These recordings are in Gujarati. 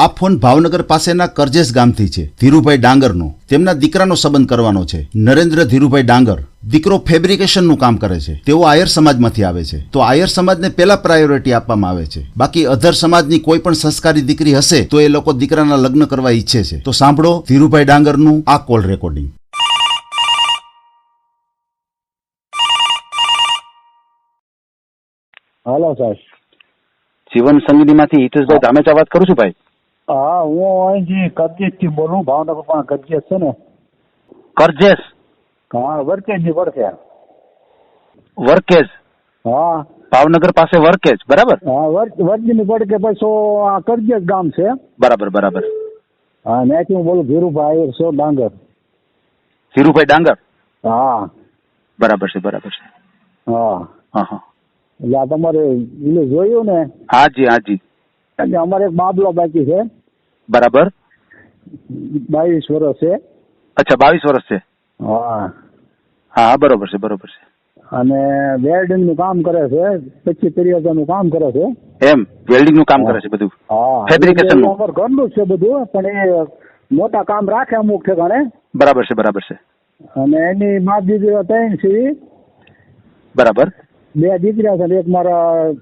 આ ફોન ભાવનગર પાસેના કરજેસ ગામથી છે, ધીરુભાઈ ડાંગરનો. તેમના દીકરાનો સંબંધ કરવાનો છે, નરેન્દ્ર ધીરુભાઈ ડાંગર. દીકરો ફેબ્રિકેશનનું કામ કરે છે. તેઓ આયર સમાજમાંથી આવે છે, તો આયર સમાજને પહેલા પ્રાયોરિટી આપવામાં આવે છે. બાકી અધર સમાજની કોઈ પણ સંસ્કારી દીકરી હશે તો એ લોકો દીકરાના લગ્ન કરવા ઈચ્છે છે. તો સાંભળો ધીરુભાઈ ડાંગરનું આ કોલ રેકોર્ડિંગ. હાલો સાહેબ. જીવન સંગીતમાંથી હિતેશભાઈ ધામેચા વાત કરું છું ભાઈ. હા, હું અહીંથી કરજેસ થી બોલું. ભાવનગર પણ કરજેસ છે ને? કરજેસ? હા, વર્કેજ ની પડખે. વર્કેજ? હા, ભાવનગર પાસે વર્કેજ, બરાબર? હા, વર્કેજ ની પડખે પછી આ કરજેસ ગામ છે. બરાબર બરાબર. હા, ત્યાંથી હું બોલું ધીરુભાઈ સો ડાંગર. ધીરુભાઈ ડાંગર? હા બરાબર છે બરાબર છે. હા હા હા. એટલે આ તમારે એટલે જોયું ને? હાજી હાજી. એટલે અમારે એક બાબલો બાકી છે. બરાબર. 22 વર્ષ છે. અચ્છા, 22 વર્ષ છે. હા હા બરોબર છે બરોબર છે. અને વેલ્ડિંગ નું કામ કરે છે, 25-30 નું કામ કરે છે. એમ વેલ્ડિંગ નું કામ કરે છે બધું? હા, ફેબ્રિકેશન નું? અમારે ઘરનું જ છે બધું, પણ એ મોટા કામ રાખે અમુક ઠેકાણે. બરાબર છે બરાબર છે. અને એની મા દીકરીઓ 3 છે. બરાબર. 2 દીકરા છે ને એક મારા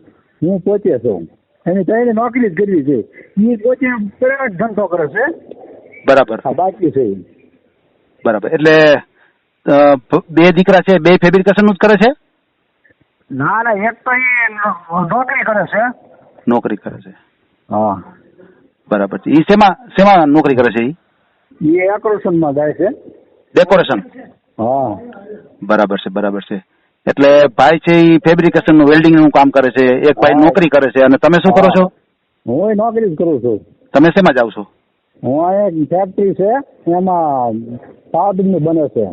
હું પોતે છું. એની 3 નોકરી જ કરવી છે. એ પોતે પ્રાઇવેટ ધંધો કરે છે. બરાબર. હા, બાકી છે. બરાબર. એટલે 2 દીકરા છે, 2 ફેબ્રિકેશન નું જ કરે છે? ના ના, એક તો એ નોકરી કરે છે. નોકરી કરે છે. હા. બરાબર છે. એ શેમાં નોકરી કરે છે? એ એક્રોશન માં જાય છે. ડેકોરેશન? હા. બરાબર છે બરાબર છે. એટલે ભાઈ છે એ ફેબ્રિકેશન નું વેલ્ડિંગ નું કામ કરે છે, એક ભાઈ નોકરી કરે છે, અને તમે શું કરો છો? હું નોકરી જ કરું છું. તમે શેમાં જાવ છો? હું અહીંયા ફેક્ટરી છે, એમાં પાવડર નું બને છે.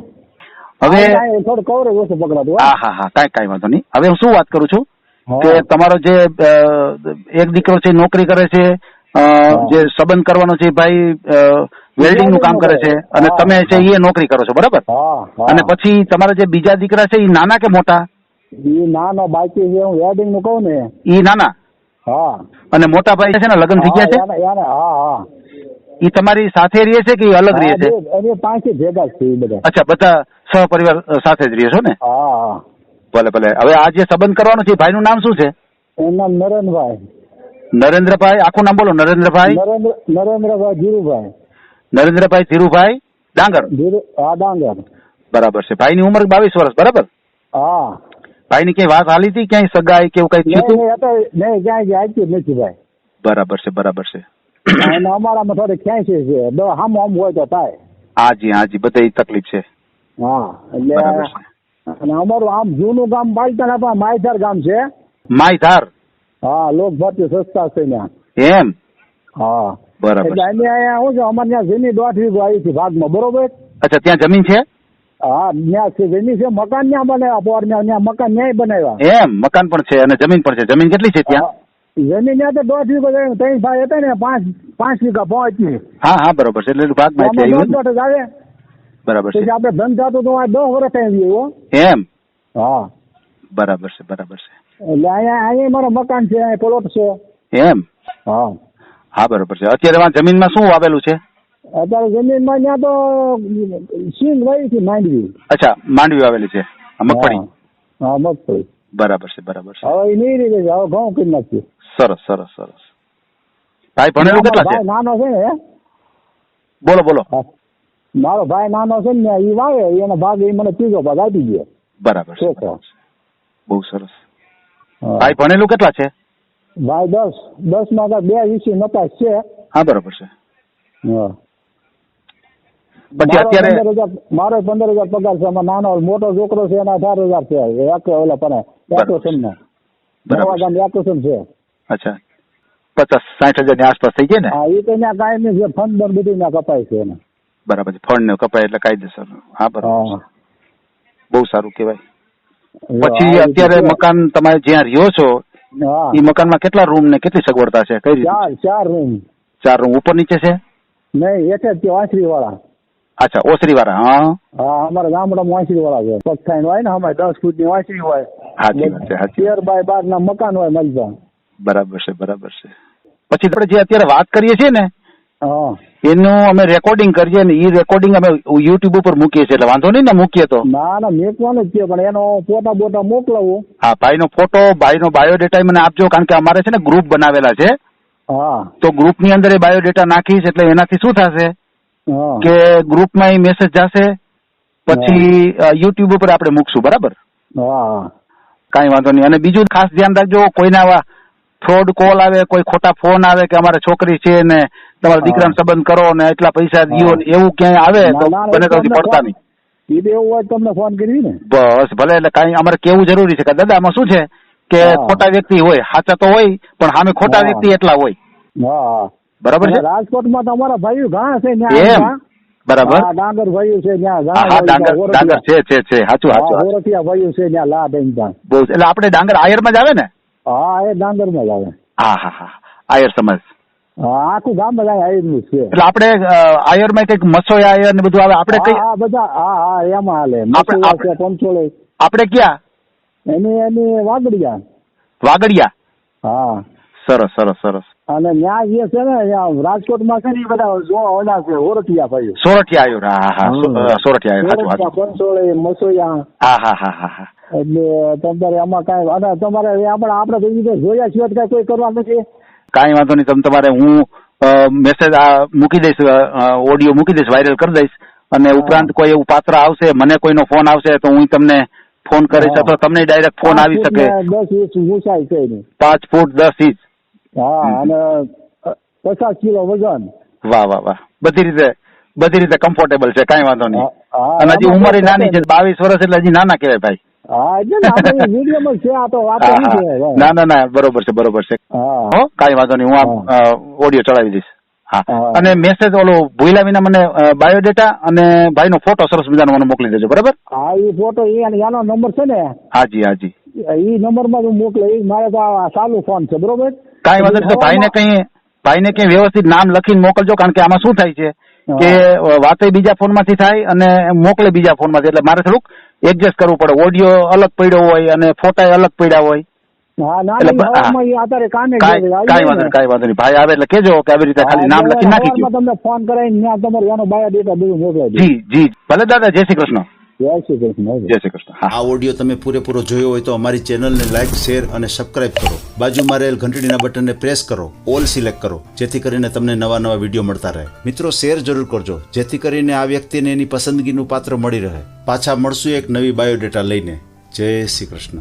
હવે થોડું કવરેજ ઓછું પકડાતું. હા હા હા, કાંઈ વાંધો નહીં. હવે હું શું વાત કરું છું કે તમારો જે એક દીકરો છે નોકરી કરે છે, જે સંબંધ કરવાનો છે ભાઈ વેલ્ડિંગ નું કામ કરે છે, અને તમે છે એ નોકરી કરો છો, બરાબર? અને પછી તમારા જે બીજા દીકરા છે એ નાના કે મોટા? એ નાનો બાકી છે. હું વેડિંગ નું કહું ને, એ નાના. હા. અને મોટા ભાઈ છે ને લગ્ન થઈ ગયા છે? હા હા. એ તમારી સાથે રહે છે કે અલગ રહે છે? એ 5 ભેગા છે એ બધા. અચ્છા, બધા સહપરિવાર સાથે જ રહે છો ને? હા. ભલે ભલે. હવે આ જે સંબંધ કરવાનો છે ભાઈ નું નામ શું છે? એનું નામ નરેન્દ્રભાઈ. નરેન્દ્રભાઈ? આખું નામ બોલો. નરેન્દ્રભાઈ? નરેન્દ્રભાઈ ધીરુભાઈ. નરેન્દ્રભાઈ ધીરુભાઈ ડાંગર? હા, ડાંગર. બરાબર છે. ભાઈ ની ઉંમર 22 વર્ષ, બરાબર? હા. ભાઈ ની કઈ વાત હાલી હતી, ક્યાંય સગાઈ કે એવું કઈ થયું હતું? નહીં, ક્યાંય આપ્યું જ નથી ભાઈ. બરાબર છે બરાબર છે. અને અમારામાં થોડી ખેંચી છે, હામ હોય તો થાય. હાજી હાજી, બધે તકલીફ છે. હા, એટલે બરાબર છે. અને અમારું આમ જૂનું ગામ બાલતાના માયધાર ગામ છે. માયધાર? હા, લોક ભરતી સંસ્થા છે ત્યાં. એમ? હા. બરાબર. એટલે અહીંયા શું છે, અમારે ત્યાં જમીન 1.5 વીઘો આવી છે ભાગમાં, બરોબર? અચ્છા, ત્યાં જમીન છે? હા, ત્યાં જમીન છે. મકાન ત્યાં બનાવ્યા, ત્યાં મકાન ન્યાય બનાવ્યા. એમ? મકાન પણ છે અને જમીન પણ છે. જમીન કેટલી છે ત્યાં? જમીન ત્યાં તો 1.5 વીઘો. 3 ભાઈ હતા ને, 5 વીઘા પહોંચી. હા હા બરોબર છે. એટલે ભાગમાં છે એવું? આવે. બરાબર છે. આપડે ધંધા તો 10 વર્ષ આવી ગયો. એમ? હા. બરાબર છે બરાબર છે. એટલે અહીંયા મારો મકાન છે, અહીંયા પ્લોટ છે. એમ? હા હા બરોબર છે. અત્યારે જમીનમાં શું વાવેલું છે? અત્યારે જમીનમાં ત્યાં તો સિંગ વાવી છે, માંડવી. અચ્છા, માંડવી વાવેલી છે. મગફળી? હા, મગફળી. બરાબર છે બરાબર છે. હવે એ નહીં રહી છે, હવે ઘઉં કરી નાખ્યું. સરસ સરસ સરસ. ભાઈ ભણેલું કેટલા છે? ભાઈ નાનો છે ને. બોલો બોલો. મારો ભાઈ નાનો છે ને, એ વાવે, એનો ભાગ એ મને 3જો ભાગ આપી ગયો. બરાબર છે. છોકરો. બહુ સરસ. ભાઈ ભણેલું કેટલા છે? ભાઈ 10 માં 2 વિષય નપાસ છે. હા, બરાબર છે. હા. પછી અત્યારે મારો 15,000 પગાર છે. નાનો મોટો છોકરો છે એના 18,000 છે. ઓલા પણ એક્રોશન છે. અચ્છા, 50-60 હજાર ની આસપાસ થઈ જાય ને? હા, એ તો ત્યાં કાયમી છે. ફંડ પણ બધું ત્યાં કપાય છે એને. બરાબર છે. ફંડ ને કપાય એટલે કાયદેસર. હા બરાબર. બહુ સારું કેવાય. પછી અત્યારે મકાન તમે જ્યાં રહ્યો છો એ મકાનમાં કેટલા રૂમ ને કેટલી સગવડતા છે? કઈ રીતે? 4 રૂમ. 4 રૂમ. ઉપર નીચે છે? નહીં, એટલે જ વાંસળી વાળા. અચ્છા, ઓસરી વાળા. હા હા, અમારા ગામડામાં વાંસળી વાળા છે. પગથાણ હોય ને, અમારે 10 ફૂટની વાંસળી હોય. સાચી વાત છે. 13 બાય 12 ના મકાન હોય મલબા. બરાબર છે બરાબર છે. પછી આપણે જે અત્યારે વાત કરીએ છીએ ને હા એનું અમે રેકોર્ડિંગ કરીએ ને એ રેકોર્ડિંગ અમે યુટ્યુબ ઉપર મૂકીએ છીએ એટલે વાંધો નહીં ને મૂકીએ તો. ના ના મેકવાનું જ છે પણ એનો ફોટા બોટા મોકલાવું. હા, ભાઈનો ફોટો, ભાઈનો બાયોડેટા મને આપજો, કારણ કે અમારે છે ને ગ્રુપ બનાવેલા છે. હા તો ગ્રુપની અંદર એ બાયોડેટા નાખીશ એટલે એનાથી શું થશે હા કે ગ્રુપમાં એ મેસેજ જશે, પછી યુટ્યુબ ઉપર આપણે મૂકશું. બરાબર, હા કાંઈ વાંધો નહીં. અને બીજું ખાસ ધ્યાન રાખજો, કોઈને આવા ફ્રોડ કોલ આવે, કોઈ ખોટા ફોન આવે કે અમારે છોકરી છે ને તમારા દીકરાનો સંબંધ કરો ને એટલા પૈસા દિયો ને એવું ક્યાંય આવે તો બને તો પડતા નહીં. એ તો એવું હોય તમને ફોન કરી ને. બસ ભલે, એટલે કાંઈ અમારે કેવું જરૂરી છે કે દાદા આમાં શું છે કે ખોટા વ્યક્તિ હોય, સાચા તો હોય પણ સામે ખોટા વ્યક્તિ એટલા હોય. હા બરાબર છે. રાજકોટમાં તો અમારા ભાઈઓ ઘણા છે એમ ત્યાં. બરાબર. ડાંગર ભાઈઓ છે ત્યાં. હા, ડાંગર છે સાચું સાચું. ઓરઠિયા ભાઈઓ છે ત્યાં લા દઈને ત્યાં. બહુ, એટલે આપણે ડાંગર આયરમાં જ આવે ને. હા એ ડાંગર માં જ આવે. હા હા હા, આયર સમાજ. હા આખું ગામ બધા આયરનું છે. એટલે આપણે આયરમાં કઈક મસોઈ આયર ને બધું આવે. આપણે કઈ બધા હા એમાં હાલે. પંચોળે આપણે ક્યાં? એની વાગડિયા. વાગડિયા. હા સરસ સરસ સરસ. અને ન્યા જે છે ને રાજકોટમાં છે ને એ બધા ઓલા છે ઓરઠિયા ભાઈઓ. સોરઠિયા આયર. હા હા, સોરઠિયા આયર. સાચું. પંચોળે મસોયા. હા હા હા હા હા. એટલે તમારે આમાં કાંઈ અને તમારે આપણે તો એ જોયા સિવાય કાંઈ કોઈ કરવા નથી. કાંઈ વાંધો નહીં. તમારે હું મેસેજ મૂકી દઈશ, ઓડિયો મૂકી દઈશ, વાયરલ કરી દઈશ. અને ઉપરાંત કોઈ એવું પાત્ર આવશે, મને કોઈનો ફોન આવશે તો હું તમને ફોન કરીશ, અથવા તમને ડાયરેક્ટ ફોન આવી શકે. 10 ઇંચ ઊંચાઈ છે એની. 5 ફૂટ 10 ઇંચ. હા અને 50 કિલો વજન. વાહ વાહ વાહ. બધી રીતે કમ્ફર્ટેબલ છે, કાંઈ વાંધો નહીં. હા અને હજી ઉંમર નાની છે, 22 વર્ષ એટલે હજી નાના કહેવાય ભાઈ. હા એટલે આપણે વિડીયોમાં છે આ તો વાત નથી. ના બરોબર છે. હા કાંઈ વાંધો નહીં, હું આ ઓડિયો ચડાવી દઈશ. હા, અને મેસેજ ઓલો ભૂલા વિના મને બાયોડેટા અને ભાઈનો ફોટો સરસ મજાનો મને મોકલી દેજો. બરાબર. હા એ ફોટો એનો નંબર છે ને. હાજી. એ નંબરમાં હું મોકલે. મારે તો આ ચાલુ ફોન છે. બરોબર. કાંઈ વાંધો નહીં. તો ભાઈને કઈ વ્યવસ્થિત નામ લખીને મોકલજો, કારણ કે આમાં શું થાય છે કે વાતે બીજા ફોનમાંથી થાય અને મોકલે બીજા ફોનમાંથી, એટલે મારે થોડુંક એડજસ્ટ કરવું પડે. ઓડિયો અલગ પડ્યો હોય અને ફોટા અલગ પડ્યા હોય. કાંઈ વાંધો નહીં. ભાઈ આવે એટલે કેજો કે આવી રીતે ખાલી નામ લખી નાખી દો. તમને ફોન કરાવીને તમારે એનો બાયોડેટા બધું મોકલાવી. જી ભલે દાદા. જય શ્રી કૃષ્ણ. જય શ્રી કૃષ્ણ. જય શ્રી કૃષ્ણ. આ ઓડિયો તમે પૂરેપૂરો જોયો હોય તો અમારી ચેનલને લાઈક, શેર અને સબસ્ક્રાઇબ કરો. બાજુમાં રહેલ ઘંટડીના બટનને પ્રેસ કરો, ઓલ સિલેક્ટ કરો, જેથી કરીને તમને નવા વિડીયો મળતા રહે. મિત્રો, શેર જરૂર કરજો, જેથી કરીને આ વ્યક્તિને એની પસંદગીનું પાત્ર મળી રહે. પાછા મળશું એક નવી બાયોડેટા લઈને. જય શ્રી કૃષ્ણ.